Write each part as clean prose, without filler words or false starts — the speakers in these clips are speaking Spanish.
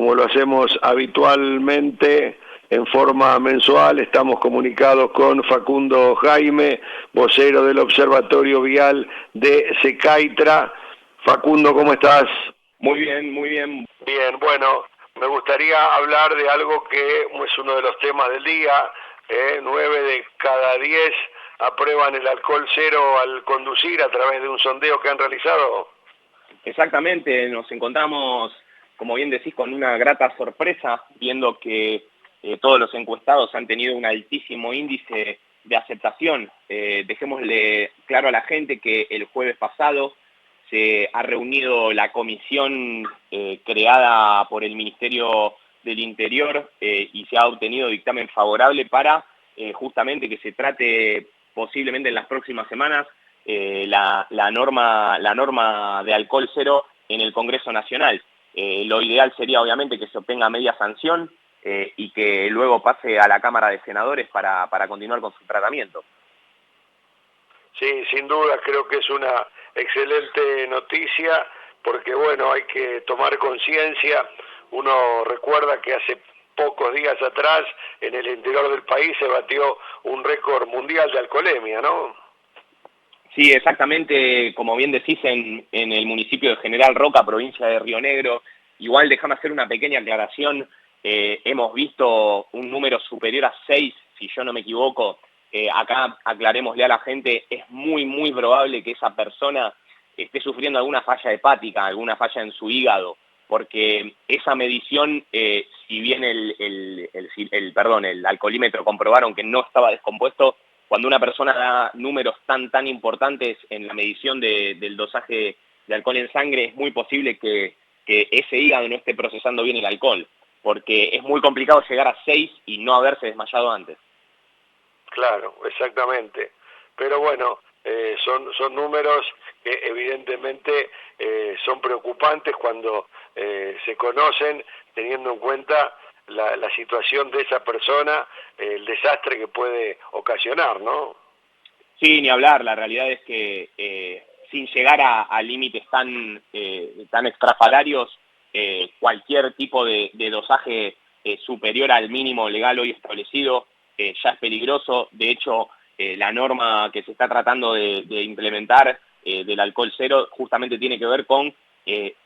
como lo hacemos habitualmente en forma mensual, estamos comunicados con Facundo Jaime, vocero del Observatorio Vial de Secaitra. Facundo, ¿cómo estás? Muy bien, muy bien. Bien, bueno, me gustaría hablar de algo que es uno de los temas del día. 9 de cada 10 aprueban el alcohol cero al conducir a través de un sondeo que han realizado. Exactamente, nos encontramos, como bien decís, con una grata sorpresa, viendo que todos los encuestados han tenido un altísimo índice de aceptación. Dejémosle claro a la gente que el jueves pasado se ha reunido la comisión creada por el Ministerio del Interior y se ha obtenido dictamen favorable para justamente que se trate posiblemente en las próximas semanas la norma de alcohol cero en el Congreso Nacional. Lo ideal sería obviamente que se obtenga media sanción y que luego pase a la Cámara de Senadores para continuar con su tratamiento. Sí, sin duda creo que es una excelente noticia porque bueno, hay que tomar conciencia. Uno recuerda que hace pocos días atrás en el interior del país se batió un récord mundial de alcoholemia, ¿no? Sí, exactamente, como bien decís, en el municipio de General Roca, provincia de Río Negro. Igual déjame hacer una pequeña aclaración. Hemos visto un número superior a 6, si yo no me equivoco. Acá aclarémosle a la gente, es muy probable que esa persona esté sufriendo alguna falla hepática, alguna falla en su hígado, porque esa medición, si bien el alcoholímetro comprobaron que no estaba descompuesto, cuando una persona da números tan importantes en la medición del dosaje de alcohol en sangre, es muy posible que ese hígado no esté procesando bien el alcohol, porque es muy complicado llegar a 6 y no haberse desmayado antes. Claro, exactamente. Pero bueno, son números que evidentemente son preocupantes cuando se conocen, teniendo en cuenta la situación de esa persona, el desastre que puede ocasionar, ¿no? Sí, ni hablar. La realidad es que sin llegar a límites tan estrafalarios, cualquier tipo de dosaje superior al mínimo legal hoy establecido ya es peligroso. De hecho, la norma que se está tratando de implementar del alcohol cero justamente tiene que ver con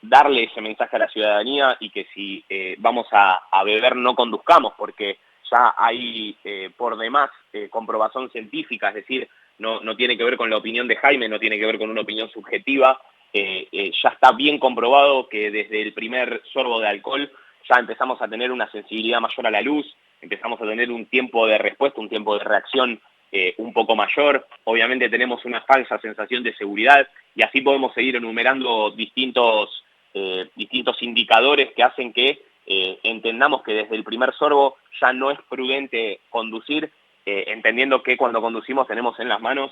darle ese mensaje a la ciudadanía y que si vamos a beber no conduzcamos, porque ya hay por demás comprobación científica, es decir, no tiene que ver con la opinión de Jaime, no tiene que ver con una opinión subjetiva. Ya está bien comprobado que desde el primer sorbo de alcohol ya empezamos a tener una sensibilidad mayor a la luz, empezamos a tener un tiempo de respuesta, un tiempo de reacción un poco mayor. Obviamente tenemos una falsa sensación de seguridad y así podemos seguir enumerando distintos indicadores que hacen que entendamos que desde el primer sorbo ya no es prudente conducir, entendiendo que cuando conducimos tenemos en las manos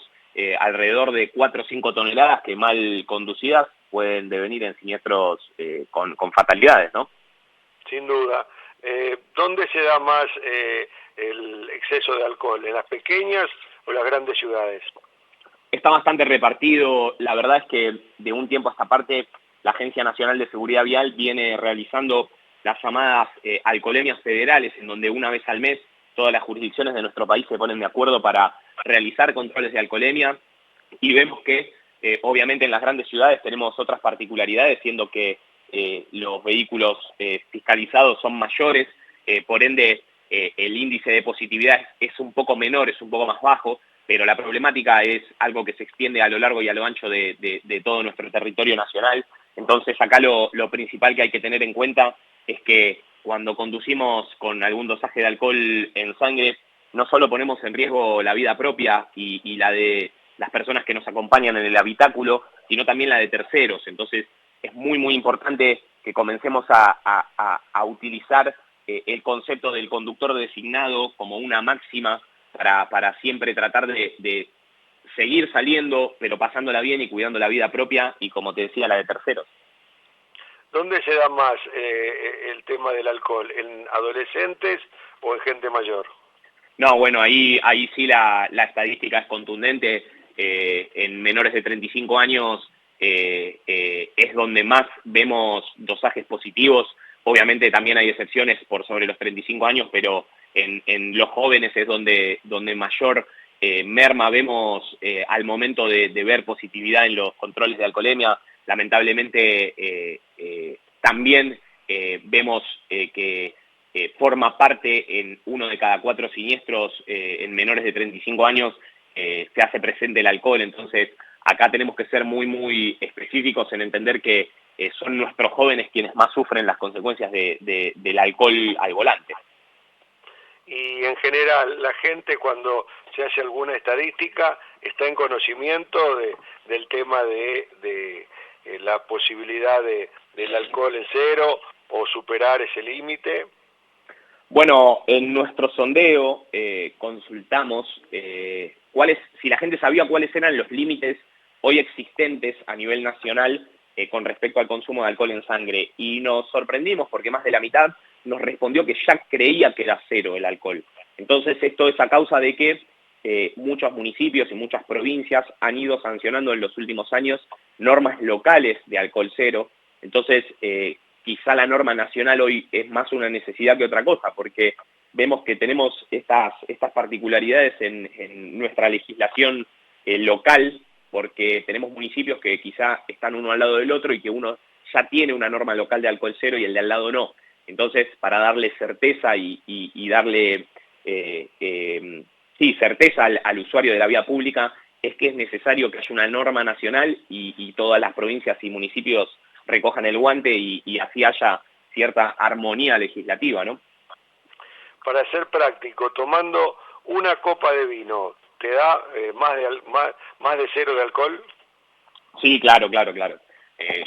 alrededor de 4 o 5 toneladas que mal conducidas pueden devenir en siniestros con fatalidades, ¿no? Sin duda. ¿Dónde se da más el exceso de alcohol? ¿En las pequeñas o las grandes ciudades? Está bastante repartido. La verdad es que de un tiempo a esta parte la Agencia Nacional de Seguridad Vial viene realizando las llamadas alcoholemias federales, en donde una vez al mes todas las jurisdicciones de nuestro país se ponen de acuerdo para realizar controles de alcoholemia, y vemos que obviamente en las grandes ciudades tenemos otras particularidades, siendo que los vehículos fiscalizados son mayores, por ende el índice de positividad es un poco menor, es un poco más bajo, pero la problemática es algo que se extiende a lo largo y a lo ancho de todo nuestro territorio nacional. Entonces acá lo principal que hay que tener en cuenta es que cuando conducimos con algún dosaje de alcohol en sangre, no solo ponemos en riesgo la vida propia y la de las personas que nos acompañan en el habitáculo, sino también la de terceros. Entonces es muy importante que comencemos a utilizar el concepto del conductor designado como una máxima para siempre tratar de seguir saliendo, pero pasándola bien y cuidando la vida propia y, como te decía, la de terceros. ¿Dónde se da más el tema del alcohol? ¿En adolescentes o en gente mayor? No, bueno, ahí sí la estadística es contundente. En menores de 35 años es donde más vemos dosajes positivos. Obviamente también hay excepciones por sobre los 35 años, pero en los jóvenes es donde mayor merma vemos al momento de ver positividad en los controles de alcoholemia. Lamentablemente también vemos que forma parte en 1 de cada 4 siniestros en menores de 35 años, se hace presente el alcohol. Entonces acá tenemos que ser muy específicos en entender que son nuestros jóvenes quienes más sufren las consecuencias del alcohol al volante. Y en general, la gente cuando se hace alguna estadística está en conocimiento del tema de la posibilidad del alcohol en cero o superar ese límite. Bueno, en nuestro sondeo consultamos si la gente sabía cuáles eran los límites hoy existentes a nivel nacional con respecto al consumo de alcohol en sangre, y nos sorprendimos porque más de la mitad nos respondió que ya creía que era cero el alcohol. Entonces esto es a causa de que muchos municipios y muchas provincias han ido sancionando en los últimos años normas locales de alcohol cero. Entonces quizá la norma nacional hoy es más una necesidad que otra cosa, porque vemos que tenemos estas particularidades en nuestra legislación local, porque tenemos municipios que quizá están uno al lado del otro y que uno ya tiene una norma local de alcohol cero y el de al lado no. Entonces, para darle certeza y darle certeza al usuario de la vía pública, es que es necesario que haya una norma nacional y todas las provincias y municipios recojan el guante y así haya cierta armonía legislativa, ¿no? Para ser práctico, tomando una copa de vino, ¿te da más de cero de alcohol? Sí, claro.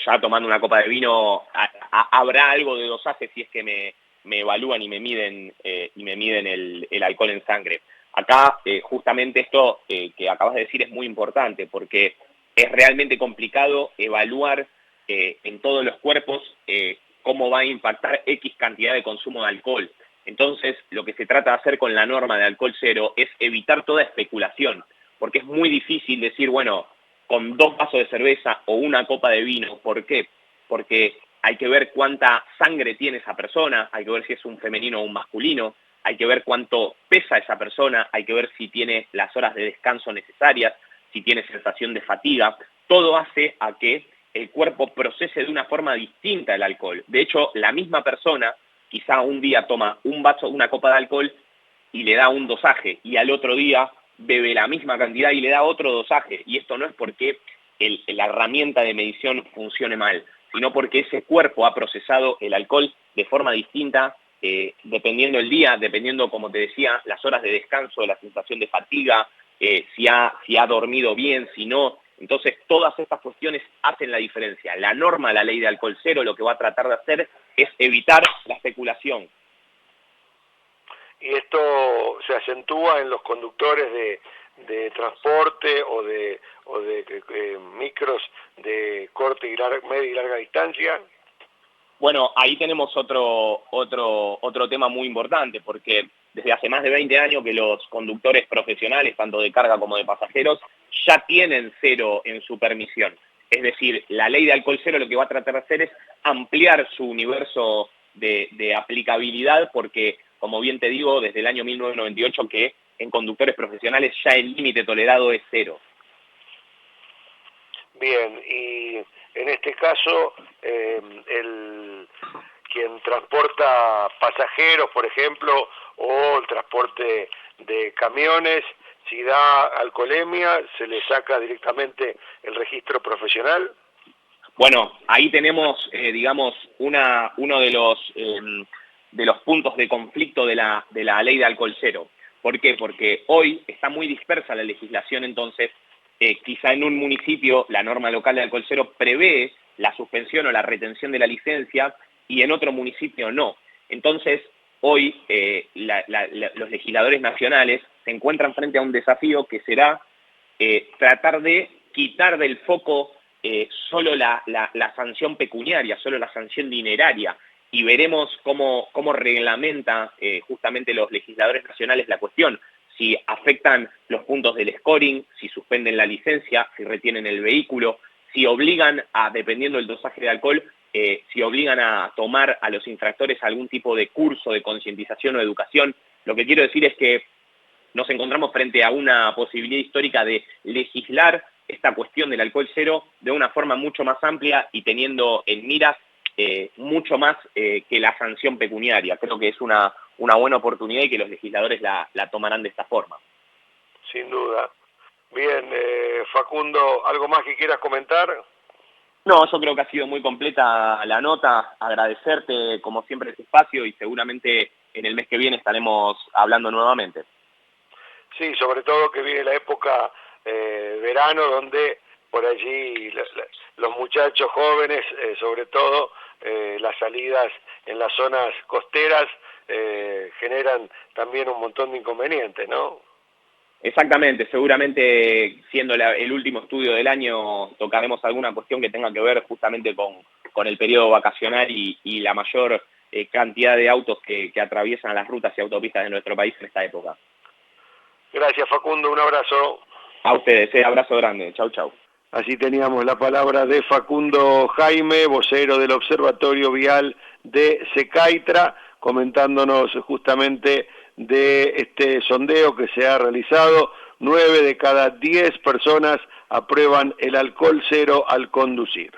Ya tomando una copa de vino habrá algo de dosaje si es que me evalúan y me miden el alcohol en sangre. Acá justamente esto que acabas de decir es muy importante, porque es realmente complicado evaluar en todos los cuerpos cómo va a impactar X cantidad de consumo de alcohol. Entonces, lo que se trata de hacer con la norma de alcohol cero es evitar toda especulación, porque es muy difícil decir, bueno, con 2 vasos de cerveza o una copa de vino. ¿Por qué? Porque hay que ver cuánta sangre tiene esa persona, hay que ver si es un femenino o un masculino, hay que ver cuánto pesa esa persona, hay que ver si tiene las horas de descanso necesarias, si tiene sensación de fatiga. Todo hace a que el cuerpo procese de una forma distinta el alcohol. De hecho, la misma persona quizá un día toma una copa de alcohol y le da un dosaje, y al otro día bebe la misma cantidad y le da otro dosaje. Y esto no es porque la herramienta de medición funcione mal, sino porque ese cuerpo ha procesado el alcohol de forma distinta, dependiendo el día, dependiendo, como te decía, las horas de descanso, la sensación de fatiga, si ha dormido bien, si no. Entonces, todas estas cuestiones hacen la diferencia. La norma, la ley de alcohol cero, lo que va a tratar de hacer es evitar la especulación. Y esto se acentúa en los conductores de transporte o de micros de corta media y larga distancia. Bueno, ahí tenemos otro tema muy importante, porque desde hace más de 20 años que los conductores profesionales, tanto de carga como de pasajeros, ya tienen cero en su permisión. Es decir, la ley de alcohol cero lo que va a tratar de hacer es ampliar su universo de aplicabilidad, porque, como bien te digo, desde el año 1998 que en conductores profesionales ya el límite tolerado es cero. Bien, y en este caso, quien transporta pasajeros, por ejemplo, o el transporte de camiones, si da alcoholemia, ¿se le saca directamente el registro profesional? Bueno, ahí tenemos, digamos, uno de los puntos de conflicto de la ley de alcohol cero. ¿Por qué? Porque hoy está muy dispersa la legislación, entonces quizá en un municipio la norma local de alcohol cero prevé la suspensión o la retención de la licencia y en otro municipio no. Entonces, hoy los legisladores nacionales se encuentran frente a un desafío que será tratar de quitar del foco solo la sanción pecuniaria, solo la sanción dineraria, y veremos cómo reglamenta justamente los legisladores nacionales la cuestión, si afectan los puntos del scoring, si suspenden la licencia, si retienen el vehículo, si obligan a, dependiendo del dosaje de alcohol, si obligan a tomar a los infractores algún tipo de curso de concientización o educación. Lo que quiero decir es que nos encontramos frente a una posibilidad histórica de legislar esta cuestión del alcohol cero de una forma mucho más amplia y teniendo en miras mucho más que la sanción pecuniaria. Creo que es una buena oportunidad y que los legisladores la tomarán de esta forma. Sin duda. Bien, Facundo, ¿algo más que quieras comentar? No, yo creo que ha sido muy completa la nota. Agradecerte, como siempre, este espacio y seguramente en el mes que viene estaremos hablando nuevamente. Sí, sobre todo que viene la época verano, donde por allí los muchachos jóvenes, sobre todo las salidas en las zonas costeras, generan también un montón de inconvenientes, ¿no? Exactamente, seguramente siendo el último estudio del año tocaremos alguna cuestión que tenga que ver justamente con el periodo vacacional y la mayor cantidad de autos que atraviesan las rutas y autopistas de nuestro país en esta época. Gracias, Facundo, un abrazo. A ustedes, abrazo grande, chau chau. Así teníamos la palabra de Facundo Jaime, vocero del Observatorio Vial de Secaitra, comentándonos justamente de este sondeo que se ha realizado. 9 de cada 10 personas aprueban el alcohol cero al conducir.